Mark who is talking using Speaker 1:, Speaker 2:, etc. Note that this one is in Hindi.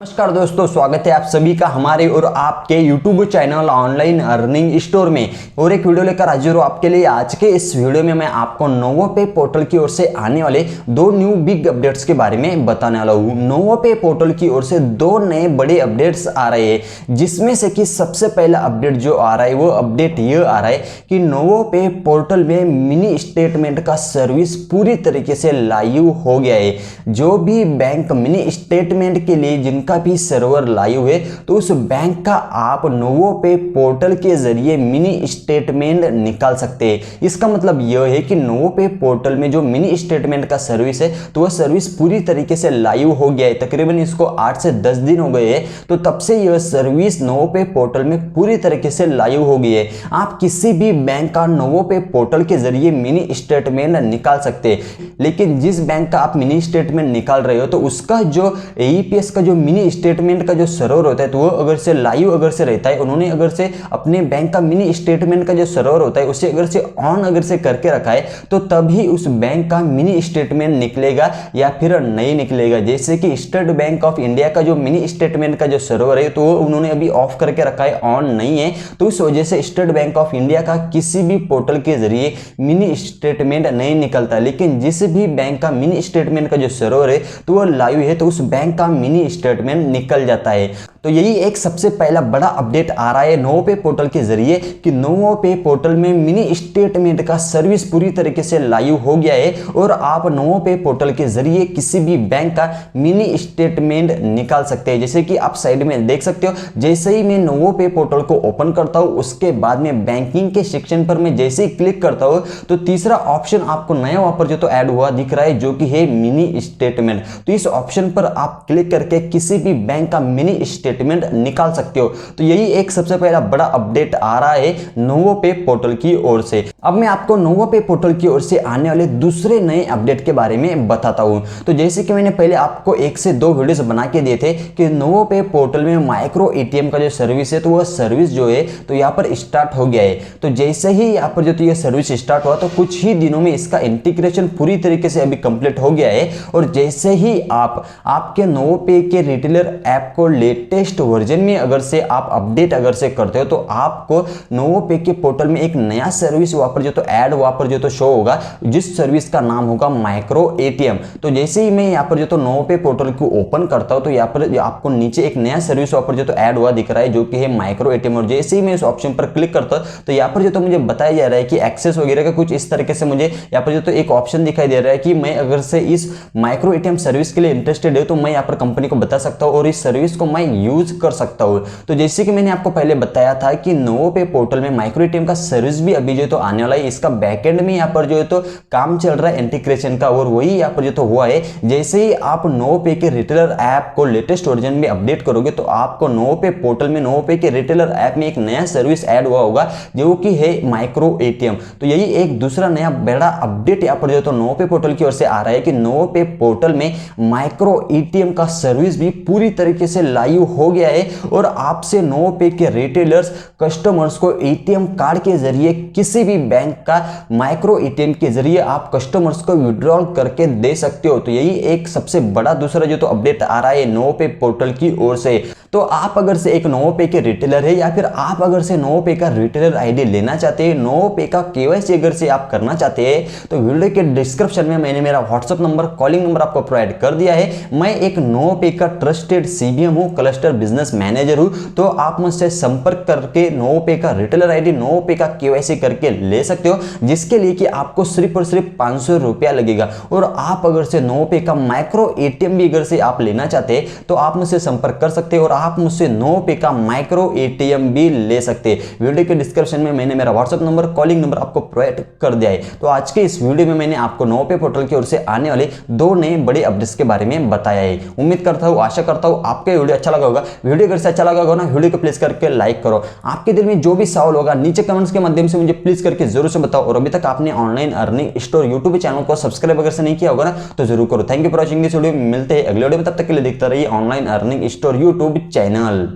Speaker 1: नमस्कार दोस्तों, स्वागत है आप सभी का हमारे और आपके YouTube channel online earning store में। और एक वीडियो लेकर हाजिर हूं आपके लिए। आज के इस वीडियो में मैं आपको नोवोपे पोर्टल की ओर से आने वाले दो न्यू बिग अपडेट्स के बारे में बताने वाला हूं। नोवोपे पोर्टल की ओर से दो नए बड़े अपडेट्स आ रहे हैं, जिसमें से कि सबसे पहला अपडेट जो आ रहा है वो अपडेट ये आ रहा है कि नोवोपे पोर्टल में मिनी स्टेटमेंट का सर्विस पूरी तरीके से लाइव हो गया है। जो भी बैंक मिनी स्टेटमेंट के लिए जिनका भी सर्वर लाइव है, तो उस बैंक का आप नोवोपे पोर्टल के जरिए मिनी स्टेटमेंट निकाल सकते हैं। इसका मतलब यह है कि नोवोपे पोर्टल में जो मिनी स्टेटमेंट का सर्विस है, तो वह सर्विस पूरी तरीके से लाइव हो गया है। तकरीबन इसको 8 से 10 दिन हो गए हैं, तो तब से यह सर्विस नोवोपे पोर्टल में पूरी तरीके से लाइव हो गई है। आप किसी भी बैंक का नोवोपे पोर्टल के जरिए मिनी स्टेटमेंट निकाल सकते हैं, लेकिन जिस बैंक का आप मिनी स्टेटमेंट निकाल रहे हो, तो उसका जो एईपीएस का जो मिनी स्टेटमेंट का जो सर्वर होता है, तो वो अगर से लाइव अगर से रहता है, उन्होंने अगर से अपने बैंक का मिनी स्टेटमेंट का जो सर्वर होता है उसे अगर से ऑन अगर से करके रखा है, तो तभी उस बैंक का मिनी स्टेटमेंट निकलेगा या फिर नहीं निकलेगा। जैसे कि स्टेट बैंक ऑफ इंडिया का जो मिनी स्टेटमेंट का जो सर्वर है, तो उन्होंने अभी ऑफ करके रखा है, ऑन नहीं है, तो इस वजह से स्टेट बैंक ऑफ इंडिया का किसी भी पोर्टल के जरिए मिनी स्टेटमेंट नहीं निकलता। लेकिन जिस भी बैंक का मिनी स्टेटमेंट का जो सर्वर है, तो वो लाइव है, तो उस बैंक का मिनी स्टेटमेंट निकल जाता है। तो यही एक सबसे पहला बड़ा अपडेट आ रहा है नोवोपे पोर्टल के जरिए कि नोवोपे पोर्टल में मिनी स्टेटमेंट का सर्विस पूरी तरीके से लाइव हो गया है और आप नोवोपे पोर्टल के जरिए किसी भी बैंक का मिनी स्टेटमेंट निकाल सकते हैं। जैसे कि आप साइड में देख सकते हो, जैसे ही मैं नोवोपे पोर्टल को ओपन करता हूं, उसके बाद में बैंकिंग के सेक्शन पर मैं जैसे ही क्लिक करता हूं, तो तीसरा ऑप्शन आपको नया वहां पर जो तो ऐड हुआ दिख रहा है, जो कि है मिनी स्टेटमेंट। तो इस ऑप्शन पर आप क्लिक करके किसी भी बैंक का मिनी स्टेटमेंट निकाल सकते हो। तो यही एक सबसे पहला बड़ा अपडेट आ रहा है नोवोपे पोर्टल की ओर से। अब मैं आपको नोवोपे पोर्टल की ओर से आने वाले दूसरे नए अपडेट के बारे में बताता हूं। तो जैसे कि मैंने पहले आपको 1 से 2 वीडियोस बना के दिए थे कि नोवोपे पोर्टल में माइक्रो एटीएम का जो सर्विस है, तो वह सर्विस जो है तो यहाँ पर स्टार्ट हो गया है। तो जैसे ही यहाँ पर जो तो यह सर्विस स्टार्ट हुआ, तो कुछ ही दिनों में इसका इंटीग्रेशन पूरी तरीके से अभी कंप्लीट हो गया है। और जैसे ही आपके नोवोपे के रिटेलर ऐप को लेटेस्ट वर्जन में अगर से आप अपडेट अगर से करते हो, तो आपको नोवोपे के पोर्टल में एक नया सर्विस वहां पर जो तो ऐड वहां पर जो तो शो होगा, जिस सर्विस का नाम होगा माइक्रो एटीएम। तो जैसे ही मैं यहाँ पर जो तो नोवोपे पोर्टल को ओपन करता हूं, तो यहाँ पर आपको नीचे एक नया सर्विस वहां पर जो तो ऐड हुआ दिख रहा है, जो कि है माइक्रो एटीएम। और जैसे ही मैं इस ऑप्शन पर क्लिक करता हूं, तो यहाँ पर जो तो मुझे बताया जा रहा है कि एक्सेस वगैरह का कुछ इस तरीके से मुझे यहाँ पर जो तो एक ऑप्शन दिखाई दे रहा है कि मैं अगर से इस माइक्रो एटीएम सर्विस के लिए इंटरेस्टेड है, तो मैं यहाँ पर कंपनी को बता सकता हूँ और इस सर्विस को मैं यूज कर सकता हूं। तो जैसे कि मैंने आपको पहले बताया था कि नोवोपे पोर्टल में माइक्रो एटीएम का सर्विस भी अभी जो तो आने वाला है। इसका बैकएंड में यहाँ पर जो है तो काम चल रहा है इंटीग्रेशन का, और वही यहाँ पर जो तो हुआ है। जैसे ही आप नोवोपे के रिटेलर ऐप को लेटेस्ट वर्जन में अपडेट करोगे, तो आपको नोवोपे पोर्टल में नोवोपे के रिटेलर ऐप में एक नया सर्विस ऐड हुआ होगा, जो कि है माइक्रो एटीएम। तो यही एक दूसरा नया बड़ा अपडेट यहाँ पर जो तो नोवोपे पोर्टल की ओर से आ रहा है कि नोवोपे पोर्टल में माइक्रो एटीएम का सर्विस भी पूरी तरीके से लाइव हो गया है। और आपसे नोवोपे के रिटेलर्स कस्टमर्स को एटीएम कार्ड के जरिए किसी भी बैंक का माइक्रो एटीएम के जरिए आप कस्टमर्स को विड्रॉल करके दे सकते हो। तो यही एक सबसे बड़ा दूसरा जो तो अपडेट आ रहा है नोवोपे पोर्टल की ओर से। तो आप अगर से एक नोवोपे के रिटेलर है, या फिर आप अगर से नोवोपे का रिटेलर आईडी लेना चाहते हैं, नोवोपे का केवाईसी अगर से आप करना चाहते हैं, तो वीडियो के डिस्क्रिप्शन में मैंने मेरा व्हाट्सएप नंबर, कॉलिंग नंबर आपको प्रोवाइड कर दिया है। मैं एक नोवोपे का ट्रस्टेड सीबीएम हूं, क्लस्टर बिजनेस मैनेजर हूं। तो आप मुझसे संपर्क करके नोवोपे का रिटेलर आईडी, नोवोपे का केवाईसी करके ले सकते हो, जिसके लिए कि आपको सिर्फ और सिर्फ 500 रुपया लगेगा। और आप अगर से नोवोपे का माइक्रो एटीएम भी अगर से आप लेना चाहते हैं, तो आप मुझसे संपर्क कर सकते हैं और आप मुझसे नोवोपे का माइक्रो एटीएम भी ले सकते हैं। वीडियो के डिस्क्रिप्शन में मैंने मेरा व्हाट्सएप नंबर, कॉलिंग नंबर आपको प्रोवाइड कर दिया है। तो आज के इस वीडियो में मैंने आपको नोवोपे पोर्टल की ओर से आने वाले दो नए बड़े अपडेट्स के बारे में बताया है। उम्मीद करता हूं, आशा करता हूं आपको वीडियो अच्छा लगा होगा। वीडियो अगर से अच्छा लगा होगा ना, वीडियो को प्लीज करके लाइक करो। आपके दिल में जो भी सवाल होगा नीचे कमेंट्स के माध्यम से मुझे प्लीज करके जरूर से बताओ। और अभी तक आपने online earning store YouTube channel को सब्सक्राइब अगर से नहीं किया होगा ना, तो जरूर करो। Thank you for watching this video. मिलते हैं अगले वीडियो में, तब तक के लिए देखते रहिए online earning store YouTube channel.